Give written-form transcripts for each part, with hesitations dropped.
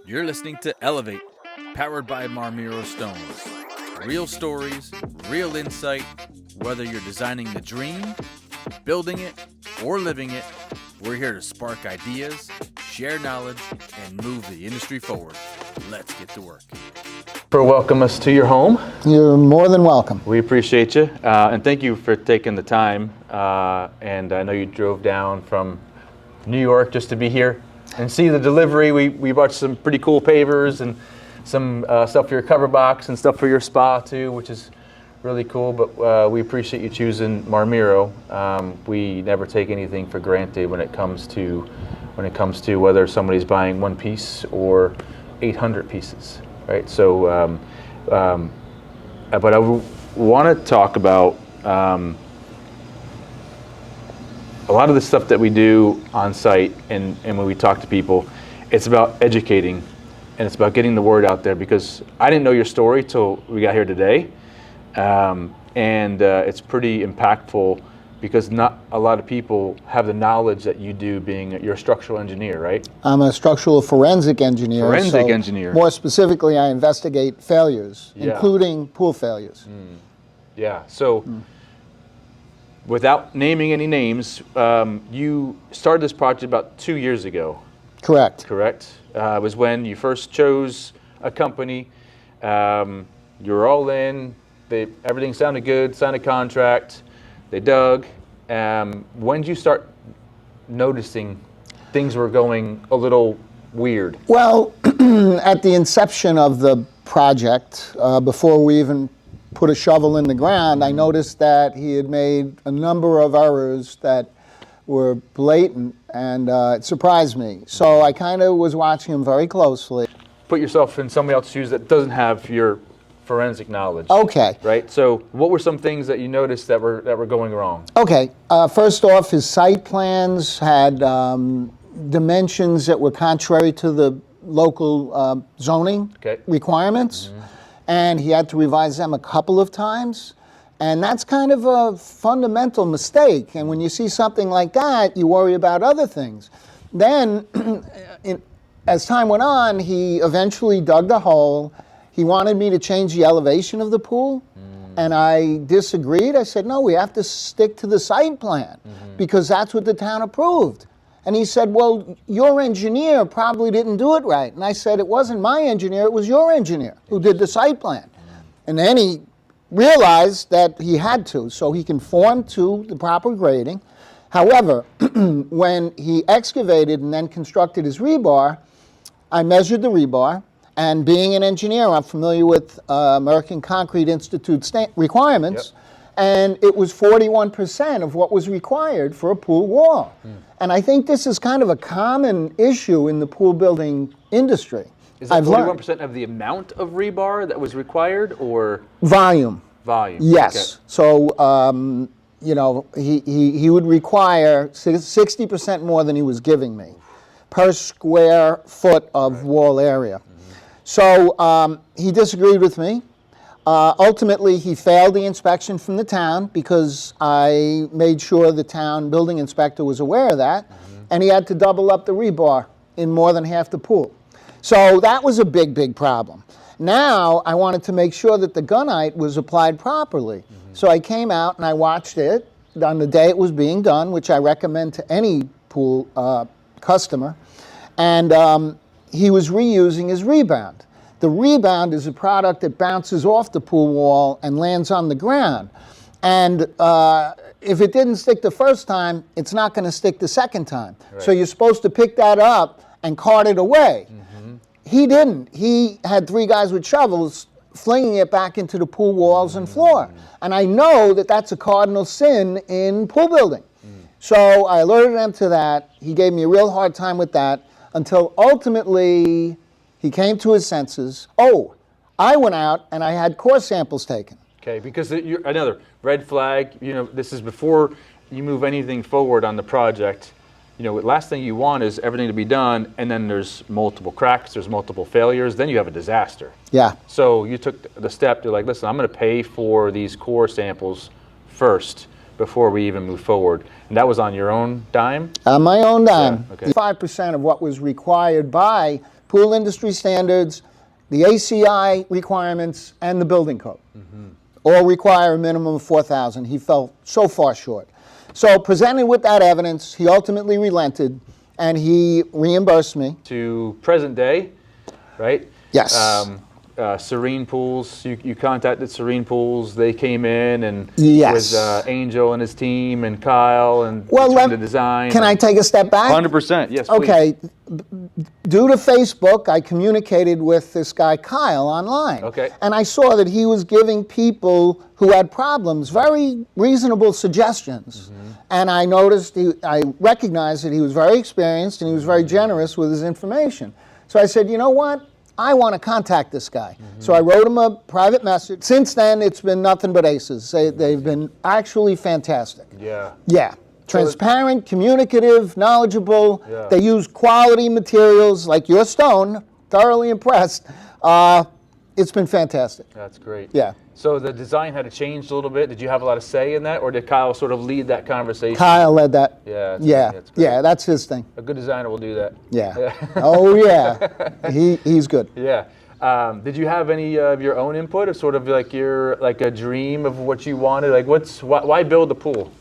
You're listening to Elevate, powered by Marmiro Stones. Real stories, real insight, whether you're designing the dream, building it, or living it, we're here to spark ideas, share knowledge, and move the industry forward. Let's get to work. For welcome us to your home. You're more than welcome. We appreciate you, and thank you for taking the time. And I know you drove down from New York just to be here and see the delivery. We bought some pretty cool pavers and some stuff for your cover box and stuff for your spa too, which is really cool. But we appreciate you choosing Marmiro. We never take anything for granted when it comes to whether somebody's buying one piece or 800 pieces, right? So, but I want to talk about a lot of the stuff that we do on site and when we talk to people. It's about educating and it's about getting the word out there, because I didn't know your story till we got here today. And it's pretty impactful because not a lot of people have the knowledge that you do, you're a structural engineer, right? I'm a structural forensic engineer. Engineer. More specifically, I investigate failures, including pool failures. Yeah, so without naming any names, you started this project about 2 years ago. Correct. It was when you first chose a company. You were all in. Everything sounded good, signed a contract. They dug. When did you start noticing things were going a little weird? Well, at the inception of the project, before we even put a shovel in the ground, I noticed that he had made a number of errors that were blatant, and it surprised me. So I kind of was watching him very closely. Put yourself in somebody else's shoes that doesn't have your forensic knowledge. Okay. Right? So what were some things that you noticed that were going wrong? Okay. First off, his site plans had dimensions that were contrary to the local zoning requirements. And he had to revise them a couple of times. And that's kind of a fundamental mistake. And when you see something like that, you worry about other things. Then, as time went on, he eventually dug the hole. He wanted me to change the elevation of the pool. And I disagreed. I said, no, we have to stick to the site plan because that's what the town approved. And he said, well, your engineer probably didn't do it right. And I said, it wasn't my engineer, it was your engineer who did the site plan. And then he realized that he had to, so he conformed to the proper grading. However, when he excavated and then constructed his rebar, I measured the rebar, and being an engineer, I'm familiar with American Concrete Institute requirements. Yep. And it was 41% of what was required for a pool wall. And I think this is kind of a common issue in the pool building industry. Is that 41% of the amount of rebar that was required, or? Volume. Yes. Okay. So, he would require 60% more than he was giving me per square foot of wall area. So he disagreed with me. Ultimately, he failed the inspection from the town because I made sure the town building inspector was aware of that, and he had to double up the rebar in more than half the pool. So that was a big problem. Now, I wanted to make sure that the gunite was applied properly. So I came out and I watched it on the day it was being done, which I recommend to any pool customer, and he was reusing his rebound. The rebound is a product that bounces off the pool wall and lands on the ground. And if it didn't stick the first time, it's not going to stick the second time. Right. So you're supposed to pick that up and cart it away. He didn't. He had 3 guys with shovels flinging it back into the pool walls and floor. And I know that that's a cardinal sin in pool building. So I alerted him to that. He gave me a real hard time with that until ultimately he came to his senses. Oh, I went out and I had core samples taken. Okay, because another red flag, this is before you move anything forward on the project. Last thing you want is everything to be done, and then there's multiple cracks, there's multiple failures, then you have a disaster. Yeah. So you took the step to listen, I'm going to pay for these core samples first before we even moved forward. And that was on your own dime? On my own dime. Yeah, okay. 5% of what was required by pool industry standards, the ACI requirements, and the building code. All require a minimum of 4,000. He fell so far short. So presented with that evidence, he ultimately relented, and he reimbursed me. To present day, right? Yes. Serene Pools, you contacted Serene Pools. They came in and yes. with Angel and his team and Kyle and the design. Can I take a step back? 100%, yes, please. Okay. Due to Facebook, I communicated with this guy Kyle online. Okay. And I saw that he was giving people who had problems very reasonable suggestions. And I noticed, I recognized that he was very experienced and he was very generous with his information. So I said, you know what? I want to contact this guy. So I wrote him a private message. Since then, it's been nothing but aces. They've been actually fantastic. Yeah. Yeah. Transparent, communicative, knowledgeable. Yeah. They use quality materials like your stone. Thoroughly impressed. It's been fantastic. That's great. Yeah. So the design had to change a little bit. Did you have a lot of say in that, or did Kyle sort of lead that conversation? Kyle led that. Yeah. That's great. Yeah, that's his thing. A good designer will do that. Yeah. Oh yeah. He's good. Yeah. Did you have any of your own input, of sort of like a dream of what you wanted? Like, why build the pool?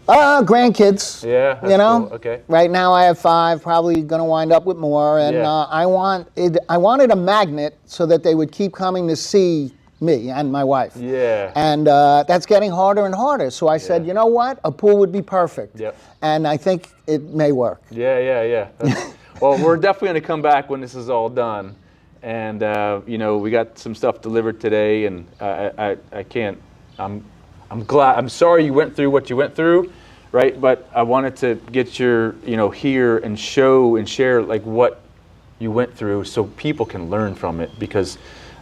Grandkids. Yeah. That's you know. Cool. Okay. Right now I have 5. Probably going to wind up with more. And I wanted a magnet so that they would keep coming to see me and my wife. Yeah. And that's getting harder and harder. So I said, you know what? A pool would be perfect. Yep. And I think it may work. Yeah. Well, we're definitely going to come back when this is all done. And we got some stuff delivered today, and I can't. I'm glad. I'm sorry you went through what you went through, right? But I wanted to get your here and show and share like what you went through, so people can learn from it, because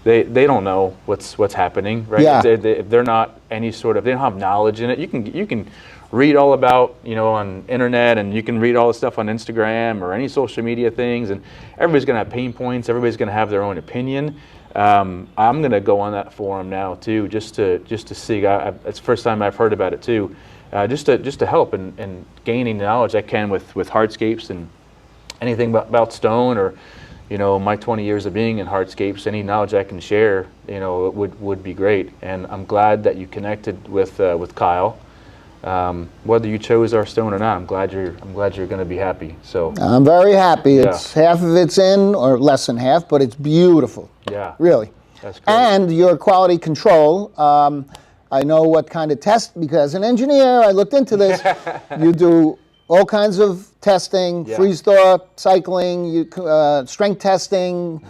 they don't know what's happening, right? Yeah. If they're not any sort of, they don't have knowledge in it. You can read all about on internet, and you can read all the stuff on Instagram or any social media things, and everybody's gonna have pain points. Everybody's gonna have their own opinion. I'm gonna go on that forum now too, just to see. It's the first time I've heard about it too, just to help and gaining the knowledge I can with hardscapes and anything about stone, or my 20 years of being in hardscapes. Any knowledge I can share, would be great. And I'm glad that you connected with Kyle. Whether you chose our stone or not, I'm glad you're going to be happy. So I'm very happy. It's half of it's in, or less than half, but it's beautiful. Yeah, really. That's great. And your quality control. I know what kind of test, because as an engineer, I looked into this. You do all kinds of testing, freeze thaw, cycling, strength testing,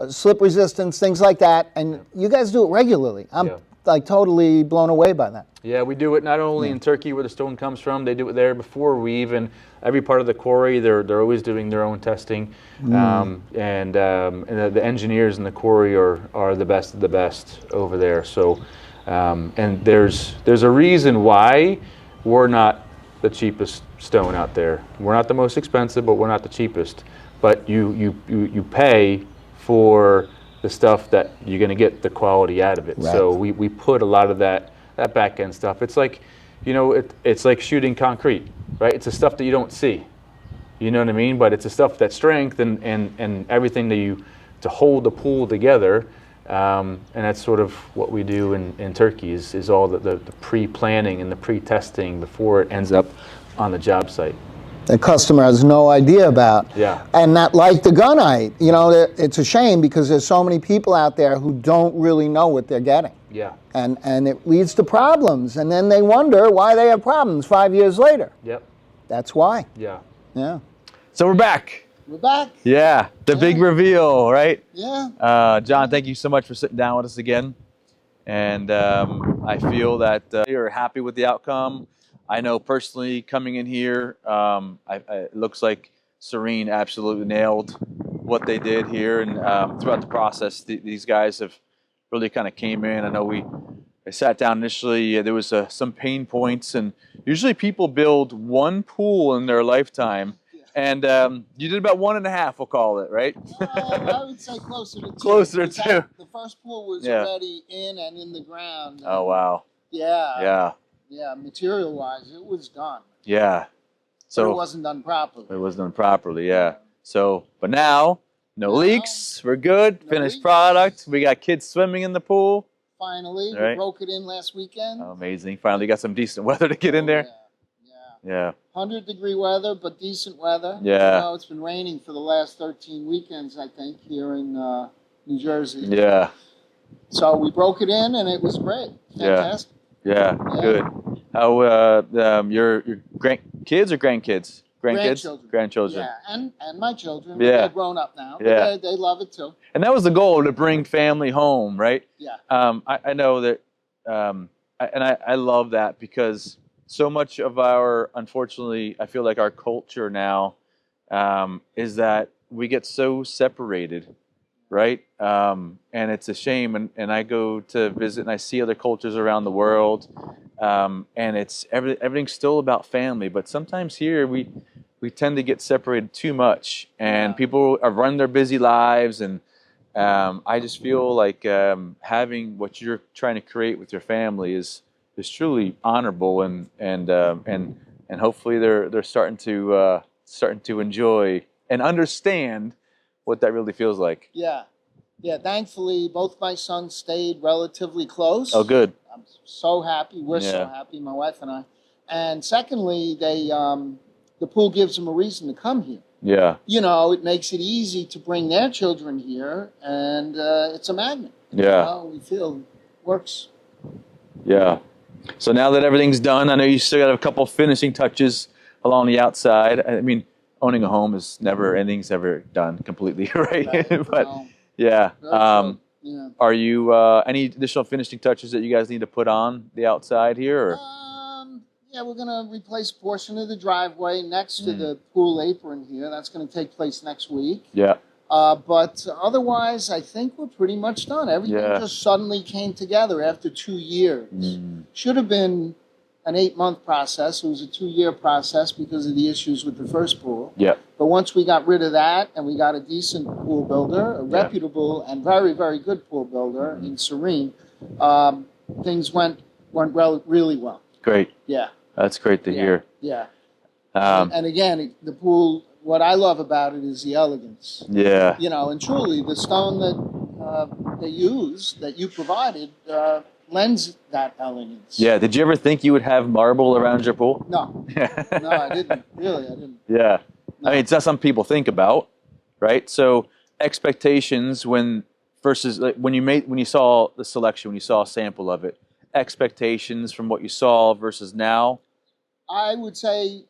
slip resistance, things like that, and you guys do it regularly. I'm like totally blown away by that. Yeah, we do it not only in Turkey, where the stone comes from. They do it there before we even, every part of the quarry, they're always doing their own testing. And the engineers in the quarry are the best of the best over there. So, and there's a reason why we're not the cheapest stone out there. We're not the most expensive, but we're not the cheapest. But you pay for the stuff that you're going to get the quality out of it. Right. So we put a lot of that back end stuff. It's like, it's like shooting concrete, right? It's the stuff that you don't see. You know what I mean? But it's the stuff that strength and everything that to hold the pool together. And that's sort of what we do in Turkey is all the pre-planning and the pre-testing before it ends up on the job site. The customer has no idea about. Yeah. And not like the gunite. It's a shame, because there's so many people out there who don't really know what they're getting. Yeah. And it leads to problems. And then they wonder why they have problems 5 years later. Yep. That's why. Yeah. Yeah. So we're back. We're back. Yeah. The big reveal, right? Yeah. John, thank you so much for sitting down with us again. And I feel that you're happy with the outcome. I know personally, coming in here, it looks like Serene absolutely nailed what they did here. And throughout the process, these guys have really kind of came in. I know I sat down initially, there was some pain points. And usually people build one pool in their lifetime. And you did about 1.5, we'll call it, right? I would say closer to 2. Closer to 2. The first pool was already in and in the ground. Oh, wow. Yeah. Yeah. Yeah, material-wise, it was done. Yeah. So So it wasn't done properly. it was done properly, yeah. So, but now, no leaks. We're good. No Finished leaks. product. We got kids swimming in the pool. Finally, Right. we broke it in last weekend. Oh, amazing. Finally got some decent weather to get in there. Yeah. Yeah. 100-degree weather, but decent weather. Yeah. You know, it's been raining for the last 13 weekends, I think, here in New Jersey. Yeah. So we broke it in, and it was great. Fantastic. Yeah. Good. How your kids or grandkids? Grandchildren. Yeah, and my children. Yeah. They're grown up now. But Yeah. they love it too. And that was the goal, to bring family home, right? Yeah. I know that, I love that, because so much of unfortunately, I feel like our culture now is that we get so separated, right? And it's a shame. And I go to visit and I see other cultures around the world, and it's everything's still about family. But sometimes here we tend to get separated too much, and people are running their busy lives. And I just feel like having what you're trying to create with your family is truly honorable, and hopefully they're starting to enjoy and understand what that really feels like. Yeah. Thankfully, both my sons stayed relatively close. Oh, good. I'm so happy. We're so happy, my wife and I. And secondly, the pool gives them a reason to come here. Yeah. You know, it makes it easy to bring their children here, and it's a magnet. Yeah. You know, we feel it works. Yeah. So now that everything's done, I know you still got a couple finishing touches along the outside. I mean, owning a home is anything's ever done completely, right? But yeah. Yeah. Are you any additional finishing touches that you guys need to put on the outside here? Or? Yeah, we're going to replace a portion of the driveway next to the pool apron here. That's going to take place next week. Yeah. But otherwise, I think we're pretty much done. Everything just suddenly came together after 2 years. Should have been an 8-month process. It was a 2-year process because of the issues with the first pool. Yeah. But once we got rid of that and we got a decent pool builder, a reputable and very, very good pool builder in Serene, things went really well. Great. Yeah. That's great to hear. Yeah. And again, the pool, what I love about it is the elegance. Yeah. You know, and truly the stone that they use, that you provided, lends that elegance. Yeah. Did you ever think you would have marble around your pool? No. No, I didn't. Really, I didn't. Yeah. No. I mean, it's not something people think about, right? So expectations versus when you saw the selection, when you saw a sample of it, expectations from what you saw versus now? I would say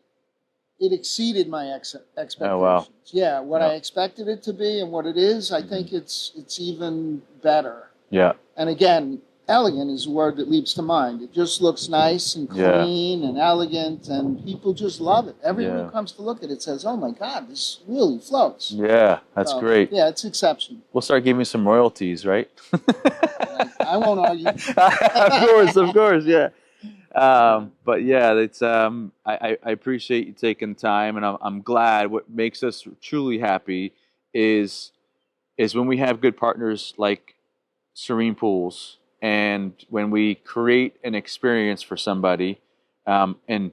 it exceeded my expectations. Oh, wow. Yeah, what I expected it to be and what it is, I think it's even better. Yeah. And again, elegant is a word that leaps to mind. It just looks nice and clean and elegant, and people just love it. Everyone who comes to look at it says, oh my God, this really floats. Yeah, that's great. Yeah, it's exceptional. We'll start giving you some royalties, right? I won't argue. Of course, yeah. But yeah, it's I appreciate you taking the time, and I'm glad. What makes us truly happy is when we have good partners like Serene Pools, and when we create an experience for somebody, and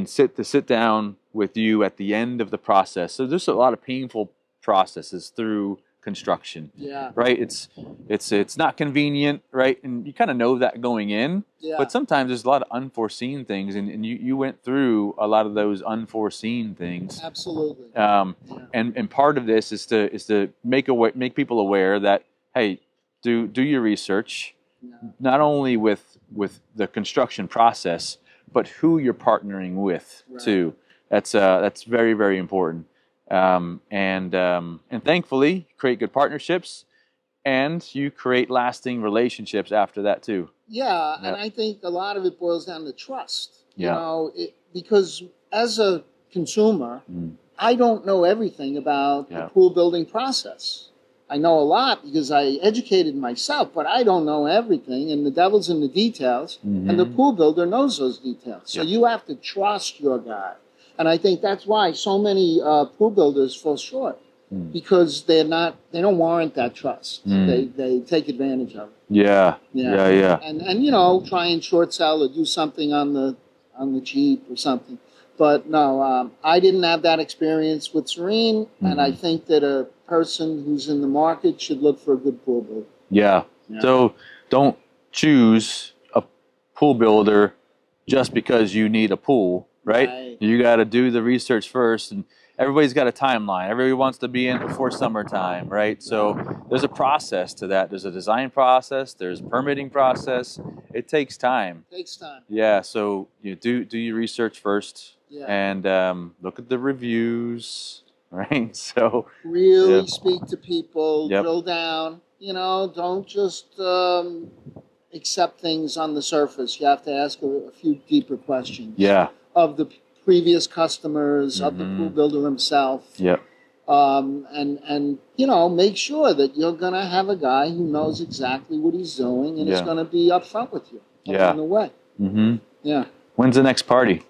sit down with you at the end of the process. So there's a lot of painful processes through construction. Yeah. Right. It's not convenient, right? And you kind of know that going in. Yeah. But sometimes there's a lot of unforeseen things, and you went through a lot of those unforeseen things. Absolutely. And part of this is to make people aware that, hey, do your research, not only with the construction process, but who you're partnering with too. That's very, very important. And thankfully, create good partnerships, and you create lasting relationships after that too. Yeah, and I think a lot of it boils down to trust. You know, because as a consumer, I don't know everything about the pool building process. I know a lot because I educated myself, but I don't know everything, and the devil's in the details, and the pool builder knows those details. So you have to trust your guy. And I think that's why so many pool builders fall short, because they don't warrant that trust. They take advantage of it. Yeah. Yeah. And you know, try and short sell or do something on the cheap or something. But no, I didn't have that experience with Serene, and I think that a person who's in the market should look for a good pool builder. Yeah. So don't choose a pool builder just because you need a pool, right? You got to do the research first, and everybody's got a timeline. Everybody wants to be in before summertime, right? So there's a process to that. There's a design process. There's a permitting process. It takes time. Yeah. So you do your research first, and look at the reviews, right? So really speak to people, drill down. You know, don't just accept things on the surface. You have to ask a few deeper questions. Yeah. Of the previous customers, of the pool builder himself. Yep. And you know, make sure that you're gonna have a guy who knows exactly what he's doing and is gonna be upfront with you along the way. Yeah. When's the next party?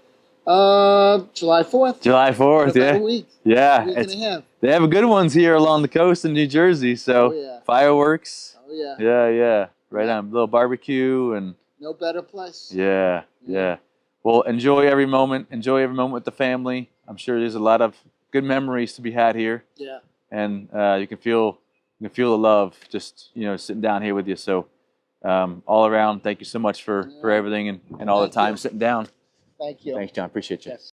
July 4th. July 4th, a week. Yeah. A week and a half. They have good ones here along the coast in New Jersey. So fireworks. Oh yeah. Yeah. Right on. A little barbecue and. No better place. Yeah. Well, enjoy every moment. Enjoy every moment with the family. I'm sure there's a lot of good memories to be had here. Yeah. And you can feel the love just sitting down here with you. So all around, thank you so much for everything and all the time sitting down. Thank you. Thanks, John. Appreciate you. Yes.